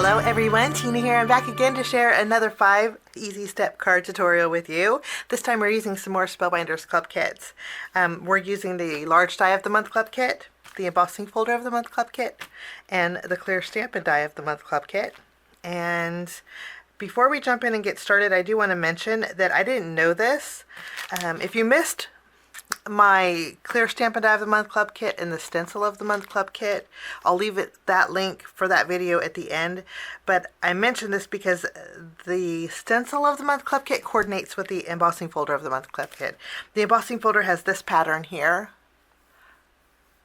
Hello everyone, Tina here. I'm back again to share another 5 easy step card tutorial with you. This time we're using some more Spellbinders Club Kits. We're using the large die of the month club kit, the embossing folder of the month club kit, and the clear stamp and die of the month club kit. And before we jump in and get started, I do want to mention that I didn't know this. If you missed my clear stamp and die of the month club kit and the stencil of the month club kit, I'll leave that link for that video at the end. But I mention this because the stencil of the month club kit coordinates with the embossing folder of the month club kit. The embossing folder has this pattern here.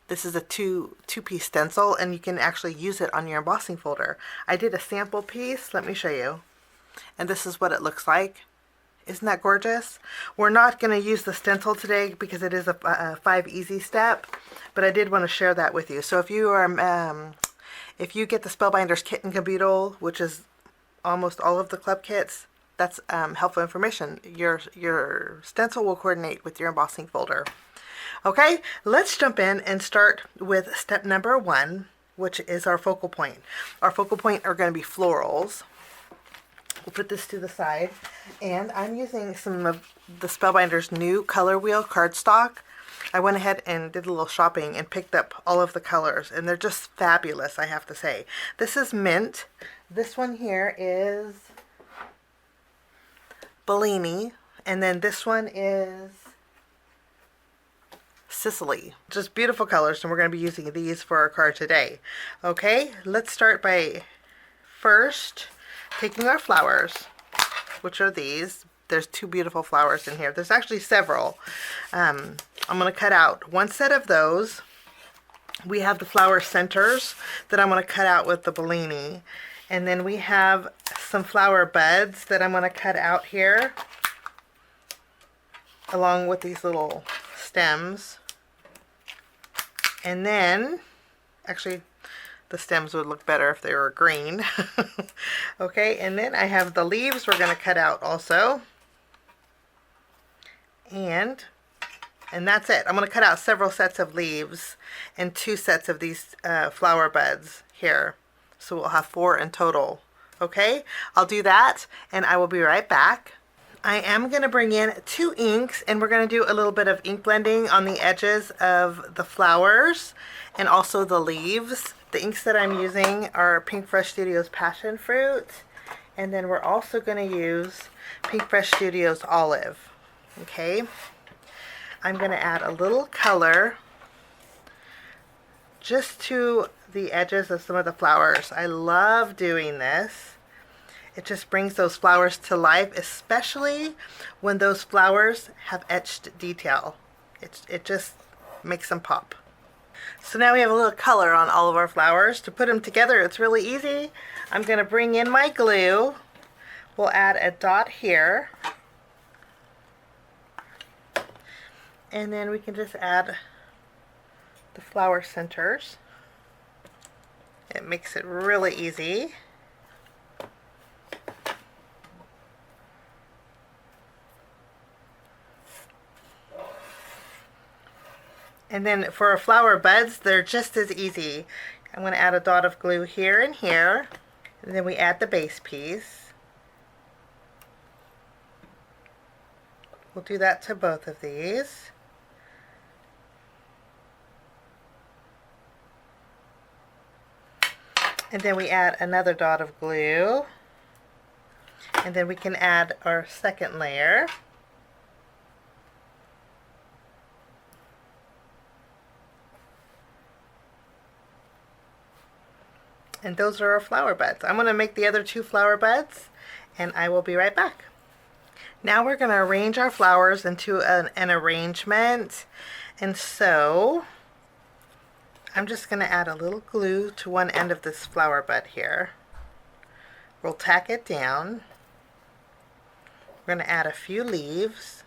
This is a two-piece stencil, and you can actually use it on your embossing folder. I did a sample piece. Let me show you. And this is what it looks like. Isn't that gorgeous? We're not going to use the stencil today because it is a 5 easy step, but I did want to share that with you. So if you are, if you get the Spellbinders kit and caboodle, which is almost all of the club kits, that's helpful information. Your stencil will coordinate with your embossing folder. Okay, let's jump in and start with step number 1, which is our focal point. Our focal point are going to be florals. We'll put this to the side, and I'm using some of the Spellbinders new ColorWheel cardstock. I went ahead and did a little shopping and picked up all of the colors, and they're just fabulous, I have to say. This is Mint. This one here is Bellini, and then this one is Sicily. Just beautiful colors, and we're going to be using these for our card today. Okay, let's start by first taking our flowers, which are these. There's 2 beautiful flowers in here. There's actually several. I'm going to cut out 1 set of those. We have the flower centers that I'm going to cut out with the Bellini. And then we have some flower buds that I'm going to cut out here, along with these little stems. And then, actually, the stems would look better if they were green. Okay, and then I have the leaves we're going to cut out also. And that's it. I'm going to cut out several sets of leaves and 2 sets of these flower buds here. So we'll have 4 in total. Okay, I'll do that and I will be right back. I am going to bring in 2 inks, and we're going to do a little bit of ink blending on the edges of the flowers and also the leaves. The inks that I'm using are PINKFRESH Studios Passion Fruit, and then we're also going to use PINKFRESH Studios Olive. Okay, I'm going to add a little color just to the edges of some of the flowers. I love doing this. It just brings those flowers to life, especially when those flowers have etched detail. It just makes them pop. So now we have a little color on all of our flowers. To put them together, it's really easy. I'm going to bring in my glue. We'll add a dot here. And then we can just add the flower centers. It makes it really easy. And then for our flower buds, they're just as easy. I'm going to add a dot of glue here and here. And then we add the base piece. We'll do that to both of these. And then we add another dot of glue. And then we can add our second layer. And those are our flower buds. I'm going to make the other 2 flower buds, and I will be right back. Now we're going to arrange our flowers into an arrangement. And so I'm just going to add a little glue to one end of this flower bud here. We'll tack it down. We're going to add a few leaves.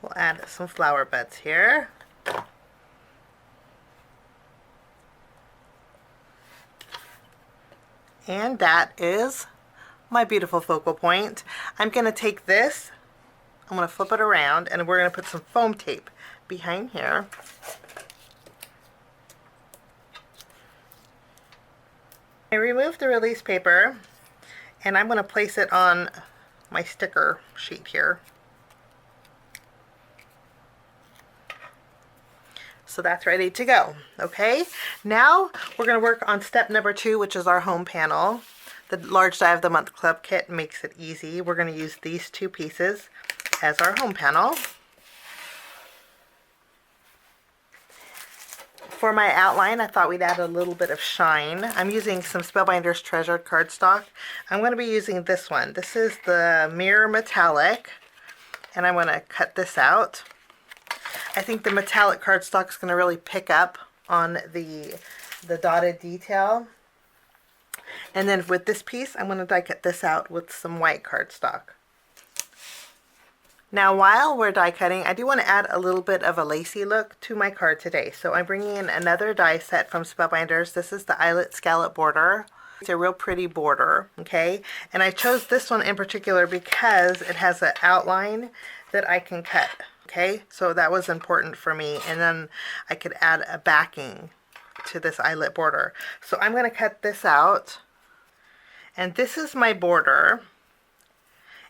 We'll add some flower buds here. And that is my beautiful focal point. I'm going to take this, I'm going to flip it around, and we're going to put some foam tape behind here. I removed the release paper, and I'm going to place it on my sticker sheet here. So that's ready to go. Okay, now we're going to work on step number 2, which is our home panel. The large die of the month club kit makes it easy. We're going to use these 2 pieces as our home panel. For my outline, I thought we'd add a little bit of shine. I'm using some Spellbinders Treasured cardstock. I'm going to be using this one. This is the Mirror Metallic, and I'm going to cut this out. I think the metallic cardstock is going to really pick up on the dotted detail. And then with this piece, I'm going to die cut this out with some white cardstock. Now while we're die cutting, I do want to add a little bit of a lacy look to my card today. So I'm bringing in another die set from Spellbinders. This is the Eyelet Scallop border. It's a real pretty border, okay? And I chose this one in particular because it has an outline that I can cut, okay? So that was important for me. And then I could add a backing to this eyelet border. So I'm going to cut this out. And this is my border.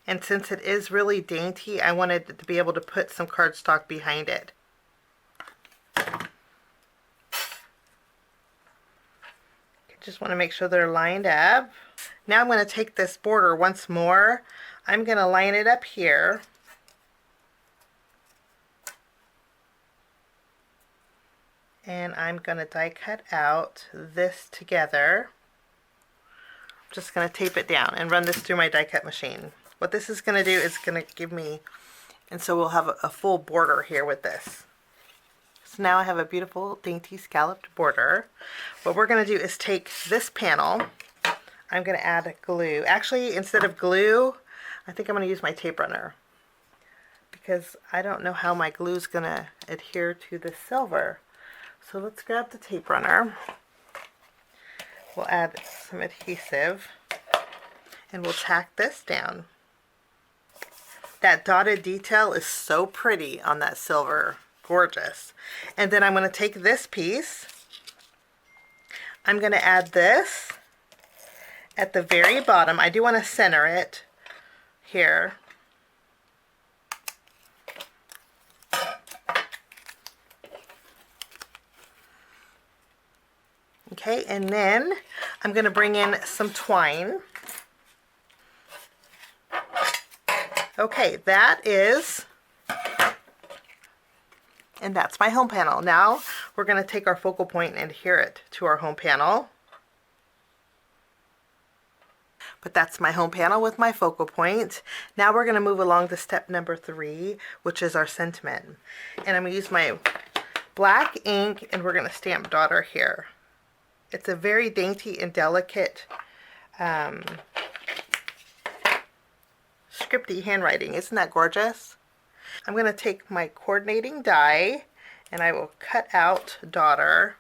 And since it is really dainty, I wanted to be able to put some cardstock behind it. Just want to make sure they're lined up. Now I'm going to take this border once more. I'm going to line it up here. And I'm going to die cut out this together. I'm just going to tape it down and run this through my die cut machine. What this is going to do is going to give me, and so we'll have a full border here with this. So now I have a beautiful dainty scalloped border. What we're going to do is take this panel. I'm going to add glue. Actually, instead of glue, I think I'm going to use my tape runner, because I don't know how my glue is going to adhere to the silver. So let's grab the tape runner. We'll add some adhesive, and we'll tack this down. That dotted detail is so pretty on that silver. Gorgeous. And then I'm going to take this piece. I'm going to add this at the very bottom. I do want to center it here. Okay, and then I'm going to bring in some twine. Okay, that is, and that's my home panel. Now we're going to take our focal point and adhere it to our home panel. But that's my home panel with my focal point. Now we're going to move along to step number 3, which is our sentiment. And I'm going to use my black ink, and we're going to stamp daughter here. It's a very dainty and delicate scripty handwriting. Isn't that gorgeous? I'm going to take my coordinating die, and I will cut out daughter.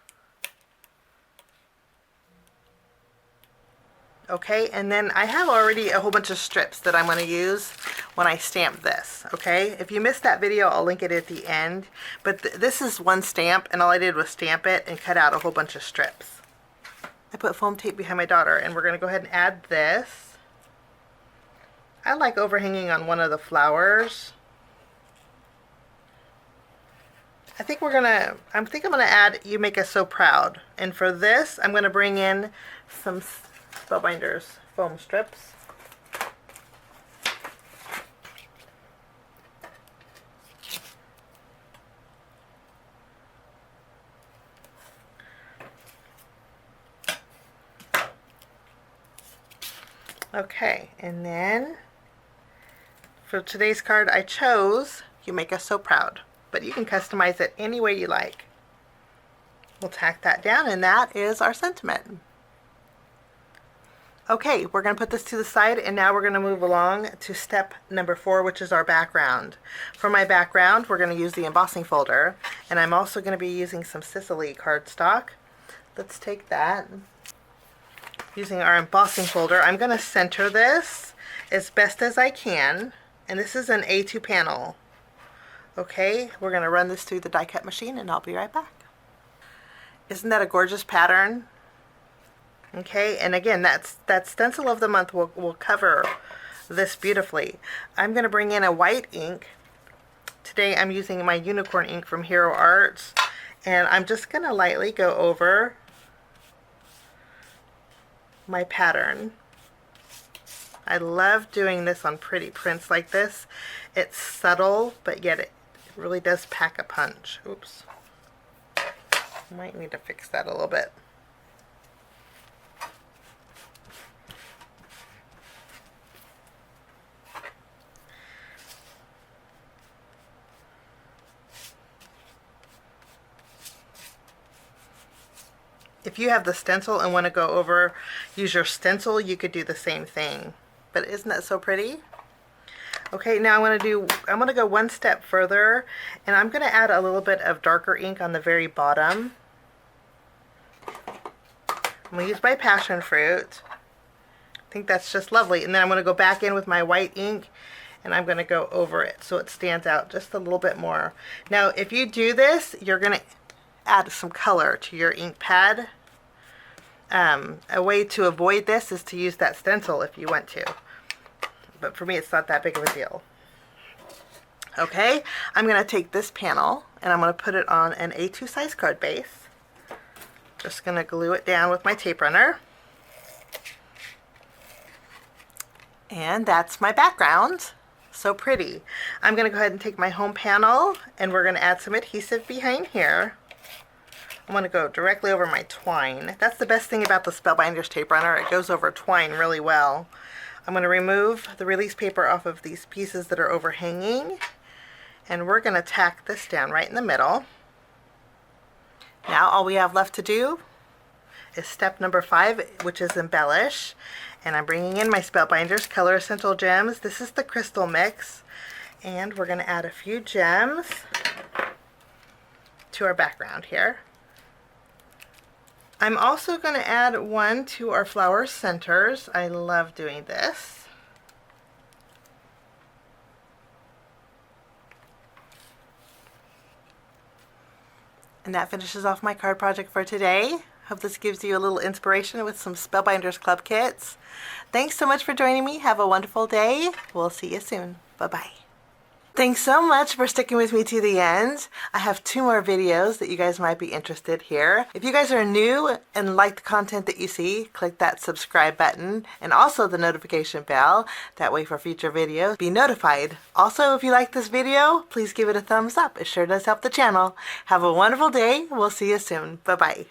Okay, and then I have already a whole bunch of strips that I'm going to use when I stamp this. Okay, if you missed that video, I'll link it at the end. But this is one stamp, and all I did was stamp it and cut out a whole bunch of strips. I put foam tape behind my daughter, and we're going to go ahead and add this. I like overhanging on one of the flowers. I think I'm gonna add You Make Us So Proud. And for this, I'm gonna bring in some Spellbinders foam strips. Okay, and then for today's card, I chose You Make Us So Proud, but you can customize it any way you like. We'll tack that down, and that is our sentiment. Okay, we're going to put this to the side, and now we're going to move along to step number 4, which is our background. For my background, we're going to use the embossing folder, and I'm also going to be using some Sicily cardstock. Let's take that. using our embossing folder, I'm going to center this as best as I can. And this is an A2 panel. Okay, we're going to run this through the die cut machine and I'll be right back. Isn't that a gorgeous pattern? Okay, and again, that stencil of the month will cover this beautifully. I'm going to bring in a white ink. Today I'm using my unicorn ink from Hero Arts, and I'm just going to lightly go over my pattern. I love doing this on pretty prints like this. It's subtle, but yet it really does pack a punch. Oops. Might need to fix that a little bit. If you have the stencil and want to go over, use your stencil, you could do the same thing. But isn't that so pretty? Okay, now I'm going to go one step further, and I'm going to add a little bit of darker ink on the very bottom. I'm going to use my passion fruit. I think that's just lovely. And then I'm going to go back in with my white ink, and I'm going to go over it so it stands out just a little bit more. Now, if you do this, you're going to add some color to your ink pad. A way to avoid this is to use that stencil if you want to. But for me, it's not that big of a deal. Okay, I'm going to take this panel and I'm going to put it on an A2 size card base. Just going to glue it down with my tape runner. And that's my background. So pretty. I'm going to go ahead and take my home panel and we're going to add some adhesive behind here. I'm going to go directly over my twine. That's the best thing about the Spellbinders tape runner. It goes over twine really well. I'm going to remove the release paper off of these pieces that are overhanging. And we're going to tack this down right in the middle. Now all we have left to do is step number 5, which is embellish. And I'm bringing in my Spellbinders Color Essential Gems. This is the crystal mix. And we're going to add a few gems to our background here. I'm also going to add one to our flower centers. I love doing this. And that finishes off my card project for today. Hope this gives you a little inspiration with some Spellbinders Club kits. Thanks so much for joining me. Have a wonderful day. We'll see you soon. Bye-bye. Thanks so much for sticking with me to the end. I have 2 more videos that you guys might be interested here. If you guys are new and like the content that you see, click that subscribe button and also the notification bell. That way for future videos, be notified. Also, if you like this video, please give it a thumbs up. It sure does help the channel. Have a wonderful day. We'll see you soon. Bye-bye.